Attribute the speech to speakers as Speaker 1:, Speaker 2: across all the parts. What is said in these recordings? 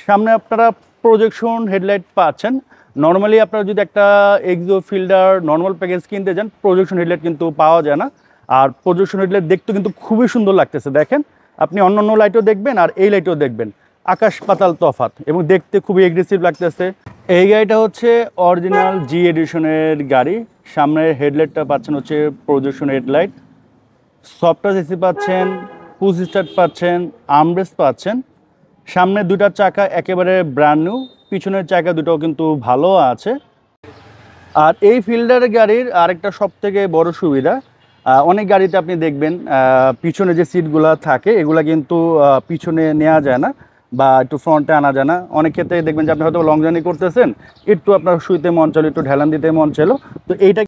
Speaker 1: সামনে আপনারা projection headlight পাচ্ছেন। নর্মালি আপনারা যদি একটা এক্সো ফিল্ডার নর্মাল প্যাকেজ কিনতে যান, প্রজেকশন হেডলাইট কিন্তু পাওয়া যায় না। আর প্রজেকশন হেডলাইট দেখতে কিন্তু খুবই সুন্দর লাগতেছে। দেখেন, আপনি অন্যান্য লাইটও দেখবেন আর এই লাইটও দেখবেন, আকাশ পাতাল তফাৎ, এবং দেখতে খুবই এগ্রেসিভ লাগতেছে। এই গাড়িটা হচ্ছে অরিজিনাল জি এডিশনের গাড়ি। সামনের হেডলাইটটা পাচ্ছেন হচ্ছে projection headlight, soft touch AC পাচ্ছেন, পুশ স্টার্ট পাচ্ছেন, আর্মরেস্ট পাচ্ছেন। সামনে দুটা চাকা একেবারে ব্র্যান্ড নিউ, পিছনের চাকা দুটোও কিন্তু ভালো আছে। আর এই ফিল্ডার গাড়ির আরেকটা সব থেকে বড় সুবিধা, অনেক গাড়িতে আপনি দেখবেন পিছনে যে সিটগুলো থাকে এগুলা কিন্তু পিছনে নেওয়া যায় না বা একটু ফ্রন্টে আনা যায় না। অনেক ক্ষেত্রে দেখবেন যে আপনি হয়তো লং জার্নি করতেছেন, একটু আপনার শুইতে মন চাইলো, একটু ঢেলান দিতে মন চাইলো, তো এইটা।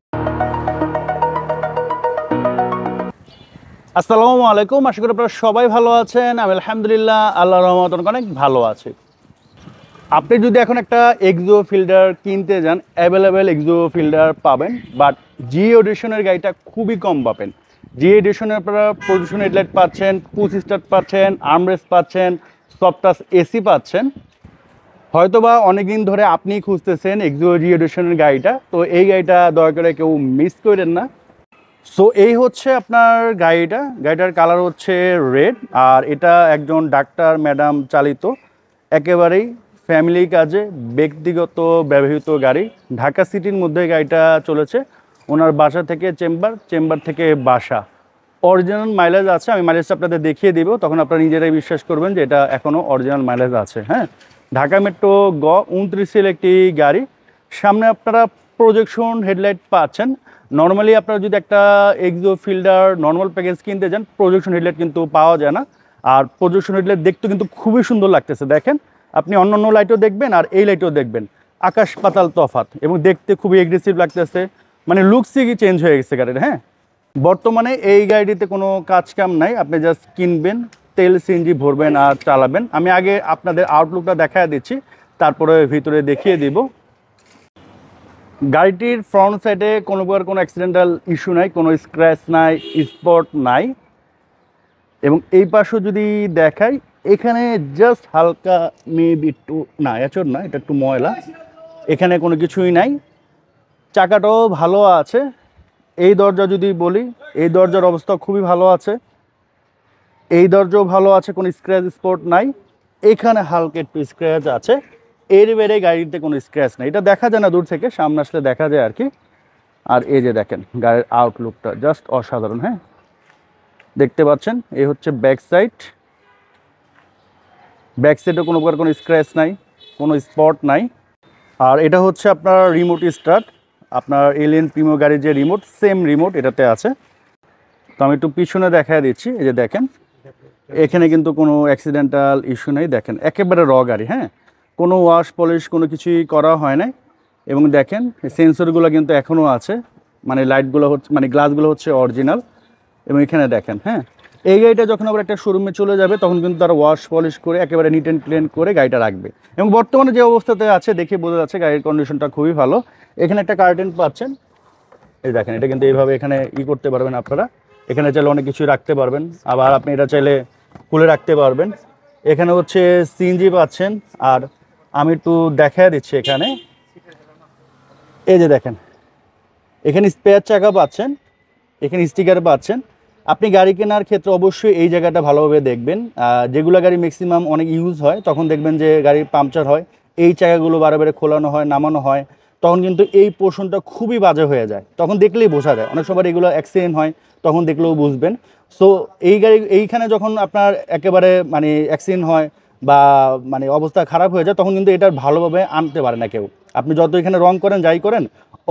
Speaker 1: আসসালামু আলাইকুম, আশা করি আপনারা সবাই ভালো আছেন। আমি আলহামদুলিল্লাহ আল্লাহর রহমতে অনেক ভালো আছি। আপনি যদি এখন একটা এক্সো ফিল্ডার কিনতে যান, অ্যাভেলেবেল এক্সো ফিল্ডার পাবেন, বাট জি এডিশনের গাড়িটা খুবই কম পাবেন। জি এডিশনে আপনারা প্রজেকশন হেডলাইট পাচ্ছেন, পুশ স্টার্ট পাচ্ছেন, আর্মরেস্ট পাচ্ছেন, সফট টাচ এসি পাচ্ছেন। হয়তোবা অনেকদিন ধরে আপনি খুঁজতেছেন এক্সো জি এডিশনের গাড়িটা, তো এই গাড়িটা দয়া করে কেউ মিস করেন না। সো এই হচ্ছে আপনার গাড়িটার কালার হচ্ছে রেড, আর এটা একজন ডাক্তার ম্যাডাম চালিত একেবারেই ফ্যামিলি কাজে ব্যক্তিগত ব্যবহৃত গাড়ি। ঢাকা সিটির মধ্যে গাড়িটা চলেছে, ওনার বাসা থেকে চেম্বার, চেম্বার থেকে বাসা। অরিজিনাল মাইলেজ আছে, আমি মাইলেজটা আপনাদের দেখিয়ে দিব, তখন আপনারা নিজেরাই বিশ্বাস করবেন যে এটা এখনও অরিজিনাল মাইলেজ আছে। হ্যাঁ, ঢাকা মেট্রো গ 29 একটি গাড়ি। সামনে আপনারা প্রজেকশন হেডলাইট পাচ্ছেন। নর্মালি আপনারা যদি একটা এক্সো ফিল্ডার নর্মাল প্যাকেজ কিনতে যান, প্রজেকশন হেডলাইট কিন্তু পাওয়া যায় না। আর প্রজেকশন হেডলাইট দেখতে কিন্তু খুবই সুন্দর লাগতেছে। দেখেন, আপনি অন্যান্য লাইটও দেখবেন আর এই লাইটও দেখবেন, আকাশ পাতাল তফাৎ, এবং দেখতে খুবই এগ্রেসিভ লাগতেছে। মানে লুকসই চেঞ্জ হয়ে গেছে গাড়ির। হ্যাঁ, বর্তমানে এই গাড়িটিতে কোনো কাজ কাম নাই, আপনি জাস্ট কিনবেন, তেল সিএনজি ভরবেন আর চালাবেন। আমি আগে আপনাদের আউটলুকটা দেখায় দিচ্ছি, তারপরে ভিতরে দেখিয়ে দিব। গাড়িটির ফ্রন্ট সাইডে কোনো প্রকার কোনো অ্যাক্সিডেন্টাল ইস্যু নাই, কোনো স্ক্র্যাচ নাই, স্পট নাই। এবং এই পাশেও যদি দেখাই, এখানে জাস্ট হালকা মেবি একটু, না এচর না, এটা একটু ময়লা, এখানে কোনো কিছুই নাই। চাকাটাও ভালো আছে। এই দরজা যদি বলি, এই দরজার অবস্থা খুবই ভালো আছে, এই দরজাও ভালো আছে, কোনো স্ক্র্যাচ স্পট নাই। এখানে হালকা একটু স্ক্র্যাচ আছে, এর বেড়ে গাড়িতে কোনো স্ক্র্যাচ নেই। এটা দেখা যায় না দূর থেকে, সামনে আসলে দেখা যায় আর কি। আর এই যে দেখেন গাড়ির আউটলুকটা জাস্ট অসাধারণ। হ্যাঁ, দেখতে পাচ্ছেন, এই হচ্ছে ব্যাক সাইড। ব্যাক সাইডে কোনো প্রকার কোনো স্ক্র্যাচ নাই, কোনো স্পট নাই। আর এটা হচ্ছে আপনার রিমোট স্টার্ট, আপনার এলিয়ন প্রিমিও গাড়ির যে রিমোট, সেম রিমোট এটাতে আছে। তো আমি একটু পিছনে দেখায় দিচ্ছি, এই যে দেখেন, এখানে কিন্তু কোনো অ্যাক্সিডেন্টাল ইস্যু নেই। দেখেন একেবারে র গাড়ি। হ্যাঁ, কোনো ওয়াশ পলিশ কোনো কিছুই করা হয় নাই। এবং দেখেন সেন্সরগুলো কিন্তু এখনও আছে, মানে লাইটগুলো হচ্ছে, মানে গ্লাসগুলো হচ্ছে অরিজিনাল। এবং এখানে দেখেন, হ্যাঁ, এই গাড়িটা যখন আবার একটা শোরুমে চলে যাবে, তখন কিন্তু তারা ওয়াশ পলিশ করে একেবারে নিট অ্যান্ড ক্লিন করে গাড়িটা রাখবে। এবং বর্তমানে যে অবস্থাতে আছে দেখে বোঝা যাচ্ছে গাড়ির কন্ডিশনটা খুবই ভালো। এখানে একটা কার্টেন পাচ্ছেন, এই দেখেন, এটা কিন্তু এইভাবে এখানে করতে পারবেন আপনারা। এখানে চাইলে অনেক কিছুই রাখতে পারবেন, আবার আপনি এটা চাইলে খুলে রাখতে পারবেন। এখানে হচ্ছে সিএনজি পাচ্ছেন। আর আমি একটু দেখায় দিচ্ছি, এখানে এই যে দেখেন, এখানে স্পেয়ার চাকা পাচ্ছেন, এখানে স্টিকার পাচ্ছেন। আপনি গাড়ি কেনার ক্ষেত্রে অবশ্যই এই জায়গাটা ভালোভাবে দেখবেন। যেগুলো গাড়ি ম্যাক্সিমাম অনেক ইউজ হয়, তখন দেখবেন যে গাড়ির পাংচার হয়, এই চাকাগুলো বারে খোলানো হয়, নামানো হয়, তখন কিন্তু এই পোর্শনটা খুবই বাজে হয়ে যায়। তখন দেখলেই বোঝা যায়, অনেক সময় এগুলো অ্যাক্সিডেন্ট হয়, তখন দেখলেও বুঝবেন। সো এই গাড়ি এইখানে যখন আপনার একেবারে মানে অ্যাক্সিডেন্ট হয় বা মানে অবস্থা খারাপ হয়ে যায়, তখন কিন্তু এটা ভালোভাবে আনতে পারে না কেউ। আপনি যত এখানে রং করেন, যাই করেন,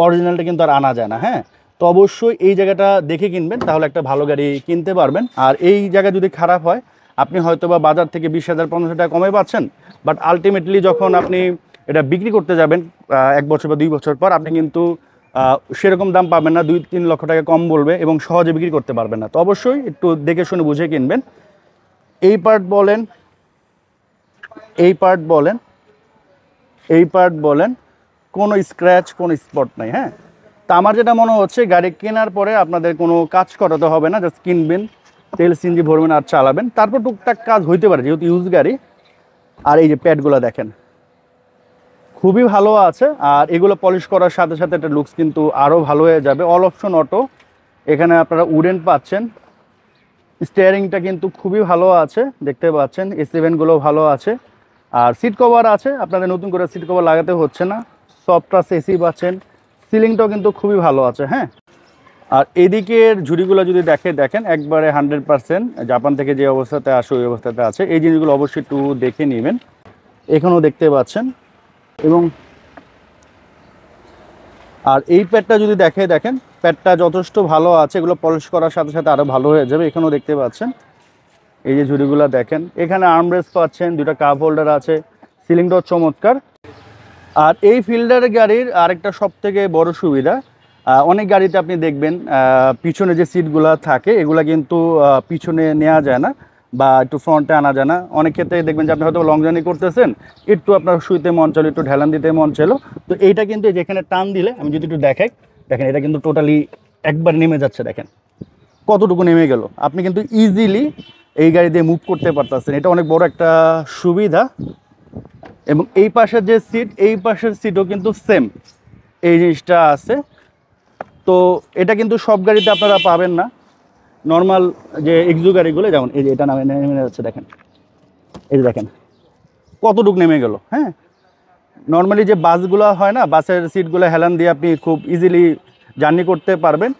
Speaker 1: অরিজিনালটা কিন্তু আর আনা যায় না। হ্যাঁ, তো অবশ্যই এই জায়গাটা দেখে কিনবেন, তাহলে একটা ভালো গাড়ি কিনতে পারবেন। আর এই জায়গা যদি খারাপ হয়, আপনি হয়তো বা বাজার থেকে 20,000 15,000 টাকা কমে পাচ্ছেন, বাট আলটিমেটলি যখন আপনি এটা বিক্রি করতে যাবেন 1 বছর বা 2 বছর পর, আপনি কিন্তু সেরকম দাম পাবেন না, 2-3 লক্ষ টাকা কম বলবে এবং সহজে বিক্রি করতে পারবেন না। তো অবশ্যই একটু দেখে শুনে বুঝে কিনবেন। এই পার্ট বলেন, এই পার্ট বলেন, এই পার্ট বলেন, কোনো স্ক্র্যাচ, কোনো স্পট নাই। হ্যাঁ, তা আমার যেটা মনে হচ্ছে, গাড়ি কেনার পরে আপনাদের কোনো কাজ করাতে হবে না, জাস্ট কিনবেন, তেল সিএনজি ভরবেন আর চালাবেন, তারপর টুকটাক কাজ হইতে পারে, যেহেতু ইউজ গাড়ি। আর এই যে প্যাডগুলো দেখেন খুবই ভালো আছে। আর এগুলো পলিশ করার সাথে সাথে একটা লুকস কিন্তু আরও ভালো হয়ে যাবে। অল অপশন অটো, এখানে আপনারা উডেন পাচ্ছেন। স্টিয়ারিংটা কিন্তু খুবই ভালো আছে, দেখতে পাচ্ছেন। A7গুলো ভালো আছে। আর সিট কভার আছে, আপনাদের নতুন করে সিট কভার লাগাতে হচ্ছে না। সফট টাচ এসি পাচ্ছেন। সিলিংটাও কিন্তু খুবই ভালো আছে। হ্যাঁ, আর এদিকের ঝুড়িগুলো যদি দেখেন একবারে 100% জাপান থেকে যে অবস্থাতে আসে ওই অবস্থাতে আছে। এই জিনিসগুলো অবশ্যই একটু দেখে নেবেন। এখানেও দেখতে পাচ্ছেন। এবং আর এই প্যাডটা যদি দেখেন প্যাডটা যথেষ্ট ভালো আছে। এগুলো পলিশ করার সাথে সাথে আরও ভালো হয়ে যাবে। এখানেও দেখতে পাচ্ছেন এই যে ঝুড়িগুলো দেখেন, এখানে আর্মরেস্ট পাচ্ছেন, দুটো কাপ হোল্ডার আছে, সিলিংটাও চমৎকার। আর এই ফিল্ডার গাড়ির আরেকটা সবথেকে বড় সুবিধা, অনেক গাড়িতে আপনি দেখবেন পিছনে যে সিটগুলো থাকে এগুলো কিন্তু পিছনে নেওয়া যায় না বা একটু ফ্রন্টে আনা যায় না। অনেক ক্ষেত্রে দেখবেন যে আপনি হয়তো লং জার্নি করতেছেন, একটু আপনার শুইতে মন চাইলো, একটু ঢেলান দিতে মন চাইলো, তো এইটা কিন্তু যেখানে টান দিলে, আমি যদি একটু দেখেন এটা কিন্তু টোটালি একবার নেমে যাচ্ছে। দেখেন কতটুকু নেমে গেল। আপনি কিন্তু ইজিলি এই গাড়ি দিয়ে মুভ করতে পারতেছেন। এটা অনেক বড় একটা সুবিধা। এবং এই পাশের যে সিট, এই পাশের সিটও কিন্তু সেম এই জিনিসটা আছে। তো এটা কিন্তু সব গাড়িতে আপনারা পাবেন না। নর্মাল যে এক্সু গাড়িগুলো, যেমন এই যে এটা নেমে যাচ্ছে, দেখেন এই যে দেখেন কতটুকু নেমে গেল। হ্যাঁ, নর্মালি যে বাসগুলো হয় না, বাসের সিটগুলো হেলান দিয়ে আপনি খুব ইজিলি জার্নি করতে পারবেন।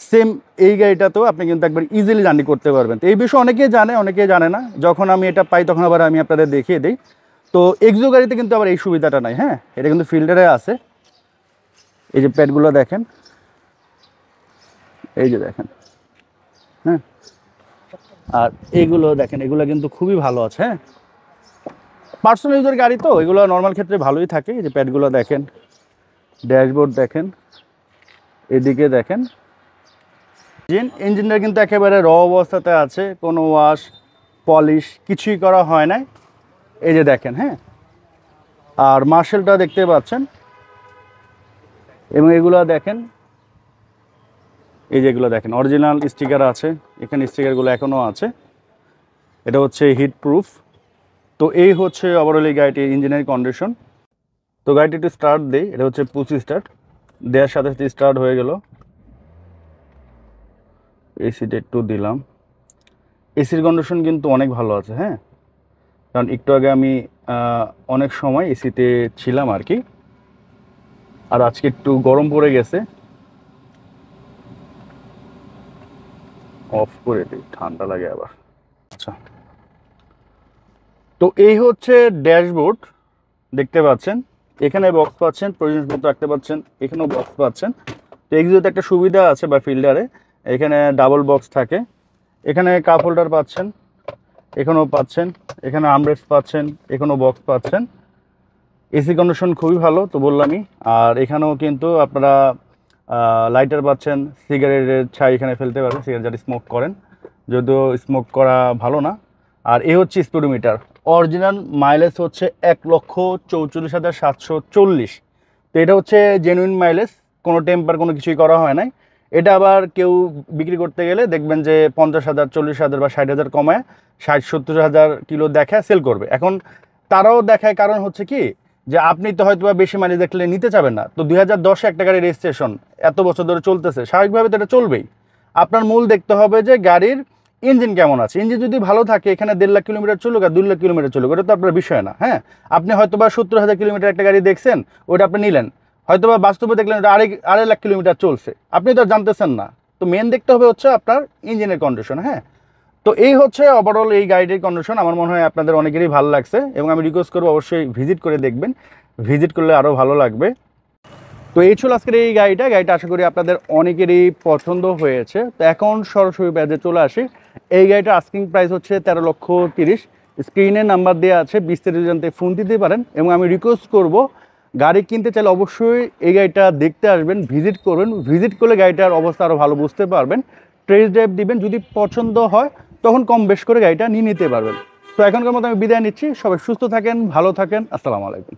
Speaker 1: সেম এই গাড়িটাতেও আপনি কিন্তু একবার ইজিলি জার্নি করতে পারবেন। তো এই বিষয়ে অনেকেই জানে, অনেকেই জানে না। যখন আমি এটা পাই তখন আবার আমি আপনাদের দেখিয়ে দিই। তো এক্সু গাড়িতে কিন্তু আবার এই সুবিধাটা নাই। হ্যাঁ, এটা কিন্তু ফিল্টারে আছে। এই যে প্যাডগুলো দেখেন, এই যে দেখেন। হ্যাঁ, আর এগুলো দেখেন, এগুলো কিন্তু খুবই ভালো আছে। হ্যাঁ, পার্সোনাল ইউজের গাড়ি তো এগুলো নর্মাল ক্ষেত্রে ভালোই থাকে। এই যে প্যাডগুলো দেখেন, ড্যাশবোর্ড দেখেন, এদিকে দেখেন। ইঞ্জিনটা কিন্তু একেবারে র অবস্থাতে আছে, কোনো ওয়াশ পলিশ কিছুই করা হয় নাই। এই যে দেখেন। হ্যাঁ, আর মার্শেলটা দেখতে পাচ্ছেন। এবং এগুলো দেখেন, এই যেগুলো দেখেন অরিজিনাল স্টিকার আছে, এখানে স্টিকারগুলো এখনও আছে। এটা হচ্ছে হিট প্রুফ। তো এই হচ্ছে ওভারঅল এই গাড়িটির ইঞ্জিনের কন্ডিশন। তো গাড়িটি একটু স্টার্ট দেই। এটা হচ্ছে পুশ স্টার্ট, দেওয়ার সাথে সাথে স্টার্ট হয়ে গেল। এসিটা একটু দিলাম। এসির কন্ডিশন কিন্তু অনেক ভালো আছে। হ্যাঁ, কারণ একটু আগে আমি অনেক সময় এসিতে ছিলাম আর কি। আর আজকে একটু গরম পড়ে গেছে, অফ করে দিই, ঠান্ডা লাগে আবার। আচ্ছা, তো এই হচ্ছে ড্যাশবোর্ড, দেখতে পাচ্ছেন। এখানে বক্স পাচ্ছেন, প্রয়োজন মতো রাখতে পাচ্ছেন। এখানেও বক্স পাচ্ছেন। তো এক্সিতে একটা সুবিধা আছে বা ফিল্ডারে, এখানে ডাবল বক্স থাকে। এখানে কাপ হোল্ডার পাচ্ছেন, এখানেও পাচ্ছেন। এখানে আর্মরেস্ট পাচ্ছেন, এখানেও বক্স পাচ্ছেন। এসি কন্ডিশন খুবই ভালো তো বললামই। আর এখানেও কিন্তু আপনারা লাইটার পাচ্ছেন, সিগারেটের ছাই এখানে ফেলতে পারবেন, সিগারেট যারা স্মোক করেন, যদিও স্মোক করা ভালো না। আর এ হচ্ছে স্পিডোমিটার, অরিজিনাল মাইলেজ হচ্ছে 1,44,740। তো এটা হচ্ছে জেনুইন মাইলেজ, কোনো টেম্পার কোনো কিছুই করা হয় নাই। এটা আবার কেউ বিক্রি করতে গেলে দেখবেন যে 50,000, 40,000 বা 60,000 কমায় 60-70,000 কিলো দেখায় সেল করবে। এখন তারাও দেখায়, কারণ হচ্ছে কি যে আপনি তো হয়তো বা বেশি মাইলেজ দেখলে নিতে চাবেন না। তো 2010 একটা গাড়ির রেজিস্ট্রেশন, এত বছর ধরে চলতেছে, স্বাভাবিকভাবে তো এটা চলবেই। আপনার মূল দেখতে হবে যে গাড়ির ইঞ্জিন কেমন আছে। ইঞ্জিন যদি ভালো থাকে, এখানে 1.5 লাখ কিলোমিটার চলুক আর 2 লাখ কিলোমিটার চলুক, ওটা তো আপনার বিষয় না। হ্যাঁ, আপনি হয়তো বা 70,000 কিলোমিটার একটা গাড়ি দেখছেন, ওটা আপনি নিলেন, হয়তো বা বাস্তবে দেখলেন ওটা আড়াই লাখ কিলোমিটার চলছে, আপনি তো আর জানতেছেন না। তো মেন দেখতে হবে হচ্ছে আপনার ইঞ্জিনের কন্ডিশন। হ্যাঁ, তো এই হচ্ছে ওভারঅল এই গাড়িটির কন্ডিশন। আমার মনে হয় আপনাদের অনেকেরই ভালো লাগছে এবং আমি রিকোয়েস্ট করবো অবশ্যই ভিজিট করে দেখবেন, ভিজিট করলে আরও ভালো লাগবে। তো এই ছিল আজকের এই গাড়িটা আশা করি আপনাদের অনেকেরই পছন্দ হয়েছে। তো এখন সরাসরি ব্যাজে চলে আসি। এই গাড়িটার আস্কিং প্রাইস হচ্ছে 13,30,000। স্ক্রিনে নাম্বার দেওয়া আছে, বিস্তারিত জানতে ফোন দিতে পারেন। এবং আমি রিকোয়েস্ট করব গাড়ি কিনতে চাইলে অবশ্যই এই গাড়িটা দেখতে আসবেন, ভিজিট করবেন। ভিজিট করলে গাড়িটার অবস্থা আরও ভালো বুঝতে পারবেন। টেস্ট ড্রাইভ দিবেন, যদি পছন্দ হয় তখন কম বেশ করে গাড়িটা নিয়ে নিতে পারবেন। তো এখনকার মতো আমি বিদায় নিচ্ছি। সবাই সুস্থ থাকেন, ভালো থাকেন। আসসালামু আলাইকুম।